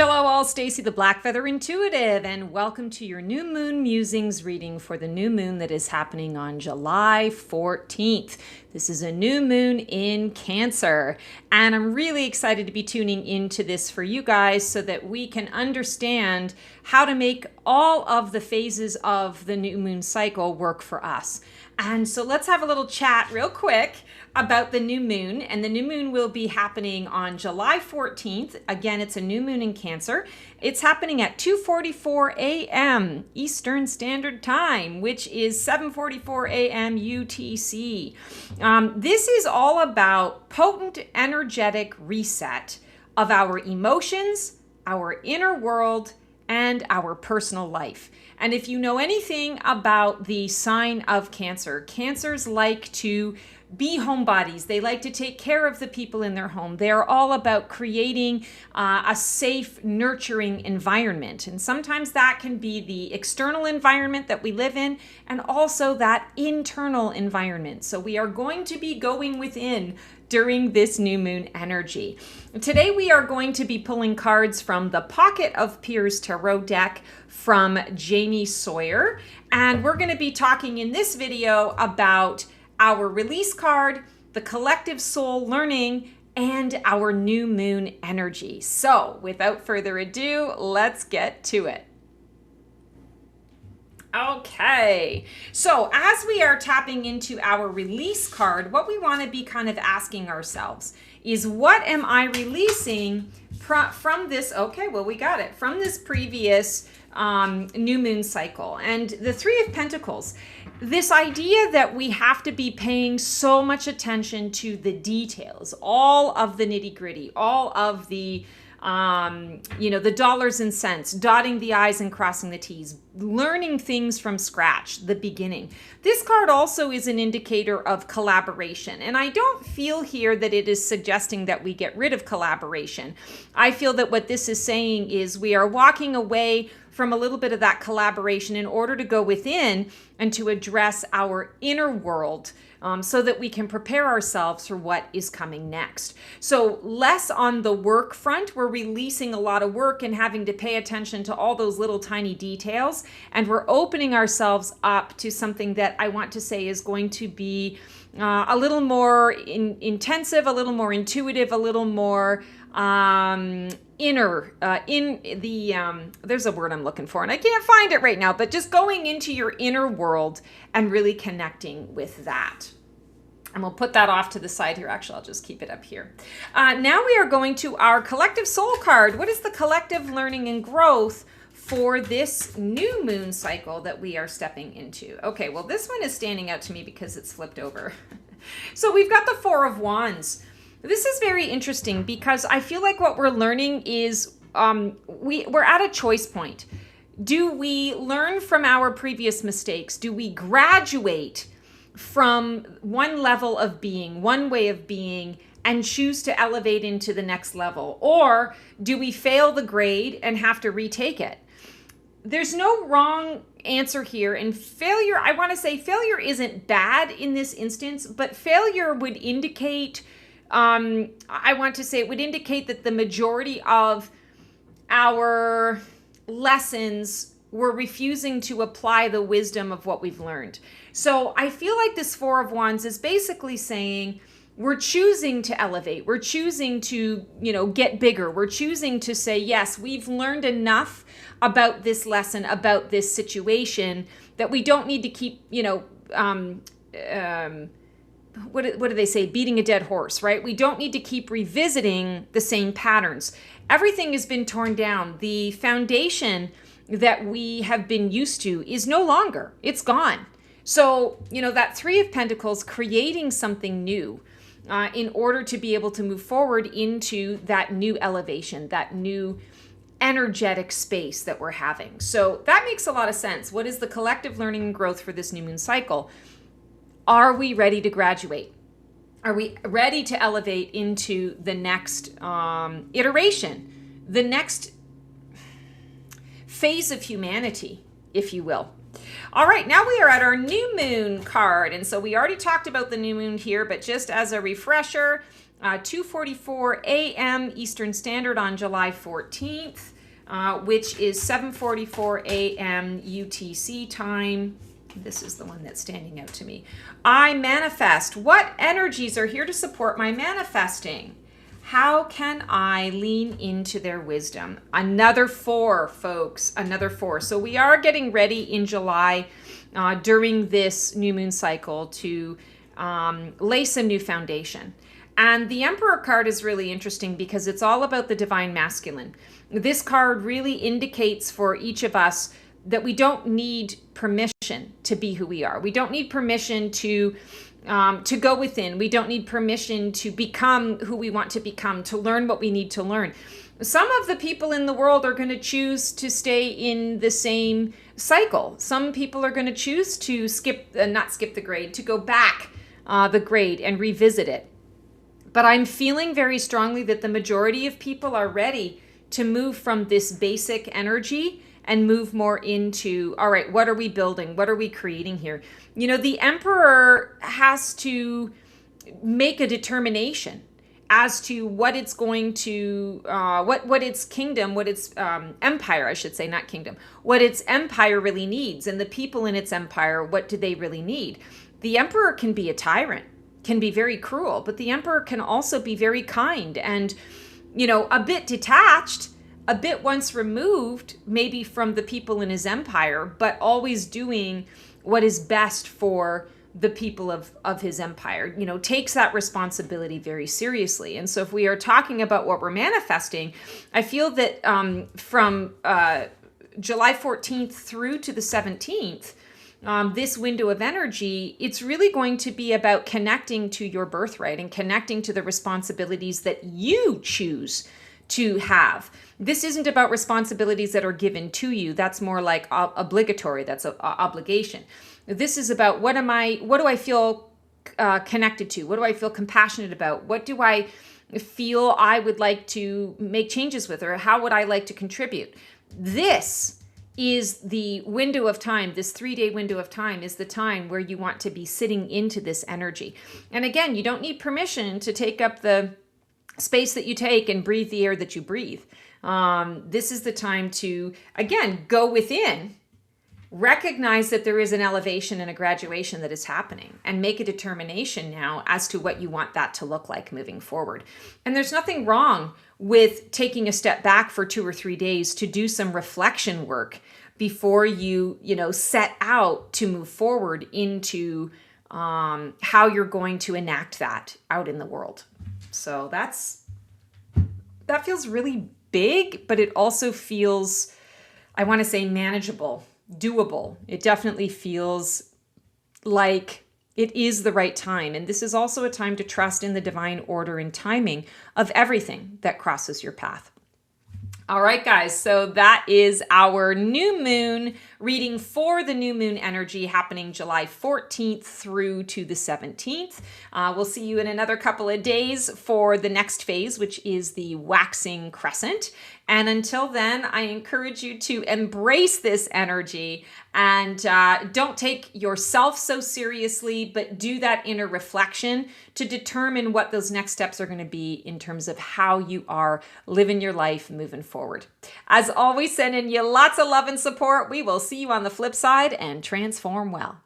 Hello all, Stacey the Black Feather Intuitive, and welcome to your New Moon Musings reading for the new moon that is happening on July 14th. This is a new moon in Cancer, and I'm really excited to be tuning into this for you guys so that we can understand how to make all of the phases of the new moon cycle work for us. And so let's have a little chat real quick about the new moon. And the new moon will be happening on July 14th. Again, it's a new moon in Cancer. It's happening at 2:44 a.m. Eastern Standard Time, which is 7:44 a.m. UTC. This is all about potent, energetic reset of our emotions, our inner world, and our personal life. And if you know anything about the sign of Cancer, Cancers like to be homebodies. They like to take care of the people in their home. They are all about creating a safe, nurturing environment. And sometimes that can be the external environment that we live in and also that internal environment. So we are going to be going within during this new moon energy. Today we are going to be pulling cards from the Pocket of Peers Tarot deck from Jamie Sawyer. And we're going to be talking in this video about our release card, the collective soul learning, and our new moon energy. So without further ado, let's get to it. Okay, so as we are tapping into our release card, what we want to be kind of asking ourselves is, what am I releasing from this? Okay, well, we got it from this previous new moon cycle. And the Three of Pentacles, this idea that we have to be paying so much attention to the details, all of the nitty gritty, all of the the dollars and cents, dotting the I's and crossing the T's, learning things from scratch, the beginning. This card also is an indicator of collaboration. And I don't feel here that it is suggesting that we get rid of collaboration. I feel that what this is saying is we are walking away from a little bit of that collaboration in order to go within and to address our inner world, so that we can prepare ourselves for what is coming next. So less on the work front. We're releasing a lot of work and having to pay attention to all those little tiny details. And we're opening ourselves up to something that I want to say is going to be a little more intensive, a little more intuitive, a little more inner, there's a word I'm looking for and I can't find it right now, but just going into your inner world and really connecting with that. And we'll put that off to the side here. Actually, I'll just keep it up here. Now we are going to our collective soul card. What is the collective learning and growth for this new moon cycle that we are stepping into? Okay, well, this one is standing out to me because it's flipped over. So we've got the Four of Wands. This is very interesting because I feel like what we're learning is we're at a choice point. Do we learn from our previous mistakes? Do we graduate from one level of being, one way of being, and choose to elevate into the next level? Or do we fail the grade and have to retake it? There's no wrong answer here. And failure, I want to say failure isn't bad in this instance, but failure would indicate I want to say it would indicate that the majority of our lessons we're refusing to apply the wisdom of what we've learned. So I feel like this Four of Wands is basically saying we're choosing to elevate. We're choosing to, get bigger. We're choosing to say, yes, we've learned enough about this lesson, about this situation, that we don't need to keep, what do they say? Beating a dead horse, right? We don't need to keep revisiting the same patterns. Everything has been torn down. The foundation that we have been used to is no longer. It's gone. So, that Three of Pentacles, creating something new in order to be able to move forward into that new elevation, that new energetic space that we're having. So that makes a lot of sense. What is the collective learning and growth for this new moon cycle? Are we ready to graduate? Are we ready to elevate into the next iteration, the next phase of humanity, if you will? All right, now we are at our new moon card. And so we already talked about the new moon here, but just as a refresher, 2:44 a.m. Eastern Standard on July 14th, which is 7:44 a.m. UTC time. This is the one that's standing out to me. I manifest. What energies are here to support my manifesting? How can I lean into their wisdom? Another 4, folks, another 4. So we are getting ready in July during this new moon cycle to lay some new foundation. And the Emperor card is really interesting because it's all about the divine masculine. This card really indicates for each of us that we don't need permission to be who we are. We don't need permission to go within. We don't need permission to become who we want to become, to learn what we need to learn. Some of the people in the world are going to choose to stay in the same cycle. Some people are going to choose to not skip the grade, to go back the grade and revisit it. But I'm feeling very strongly that the majority of people are ready to move from this basic energy and move more into, all right, what are we building? What are we creating here? You know, the Emperor has to make a determination as to what it's going to, what its kingdom, what its empire, I should say, not kingdom, what its empire really needs. And the people in its empire, what do they really need? The Emperor can be a tyrant, can be very cruel, but the Emperor can also be very kind and, you know, a bit detached, a bit once removed maybe from the people in his empire, but always doing what is best for the people of his empire, you know, takes that responsibility very seriously. And so if we are talking about what we're manifesting, I feel that from July 14th through to the 17th, this window of energy, it's really going to be about connecting to your birthright and connecting to the responsibilities that you choose to have. This isn't about responsibilities that are given to you. That's more like obligatory. That's an obligation. This is about what do I feel connected to? What do I feel compassionate about? What do I feel I would like to make changes with, or how would I like to contribute? This is the window of time. This 3-day window of time is the time where you want to be sitting into this energy. And again, you don't need permission to take up the space that you take and breathe the air that you breathe. This is the time to, again, go within, recognize that there is an elevation and a graduation that is happening, and make a determination now as to what you want that to look like moving forward. And there's nothing wrong with taking a step back for 2 or 3 days to do some reflection work before you set out to move forward into how you're going to enact that out in the world. So that feels really big, but it also feels, I want to say, manageable, doable. It definitely feels like it is the right time. And this is also a time to trust in the divine order and timing of everything that crosses your path. All right, guys, so that is our new moon reading for the new moon energy happening July 14th through to the 17th. We'll see you in another couple of days for the next phase, which is the waxing crescent. And until then, I encourage you to embrace this energy and don't take yourself so seriously, but do that inner reflection to determine what those next steps are going to be in terms of how you are living your life moving forward. As always, sending you lots of love and support. We will see you on the flip side, and transform well.